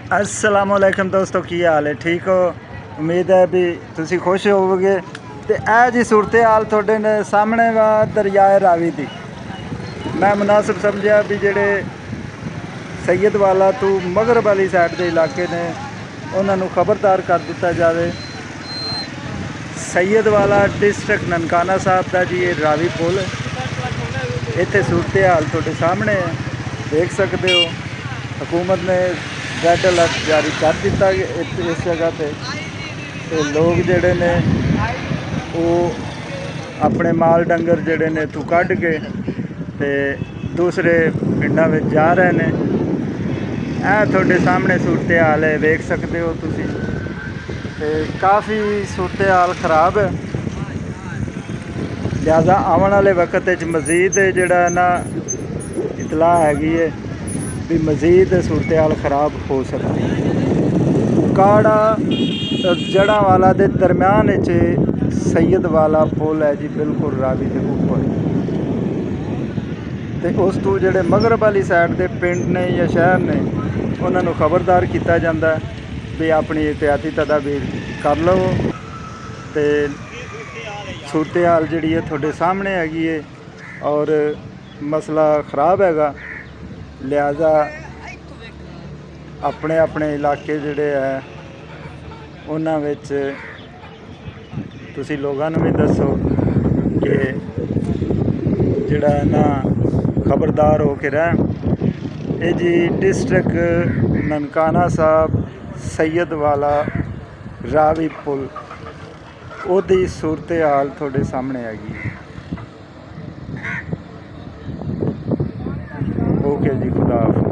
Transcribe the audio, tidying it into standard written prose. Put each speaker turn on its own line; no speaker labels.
असलामुअलैकुम दोस्तों, की हाल है? ठीक हो? उम्मीद है भी तुसी खुश होवोगे। तो यह जी सूरत हाल थोड़े ने सामने वा दरियाए रावी दी। मैं मुनासिब समझा भी जेड़े सैयद वाला तो मगरब वाली साइड के इलाके ने उन्होंने खबरदार कर दिता जाए। सैयद वाला डिस्ट्रिक्ट ननकाना साहब का जी ये रावी पुल इत्थे सूरत हाल थोड़े सामने है, देख सकते हो। हुकूमत ने रेड अलर्ट जारी कर दिता इस जगह पे लोग जड़े ने वो अपने माल डंगर जड़े ने तू कढ़ के ते दूसरे पिंडों में जा रहे हैं। यह थोड़े सामने सूरत हाल है, देख सकते हो तुसी। काफ़ी सूरत हाल खराब है, लिहाजा आने वाले वक्त मजीद जड़ा ना इतला हैगी है भी मजीद सूरत हाल खराब हो सकती है। काड़ा जड़ा वाला दे दरम्यान सैयद वाला पुल है जी, बिल्कुल रावी के ऊपर। तो उस तो जड़े मगरब वाली साइड के पिंड ने या शहर ने उन्होंने खबरदार किया जाता भी अपनी एहतियाती तदाबीर कर लो। तो सूरत हाल जी है थोड़े सामने हैगी है और मसला ख़राब हैगा। लिहाजा अपने अपने इलाके जड़े है उन्होंने तुसी लोगों भी दसो कि जड़ा है ना खबरदार हो के रह। ये जी डिस्ट्रिक्ट ननकाना साहब सैयद वाला रावी पुल ओदी सूरत हाल थोड़े सामने हैगी। ओके जी, खुदा हाफिज़।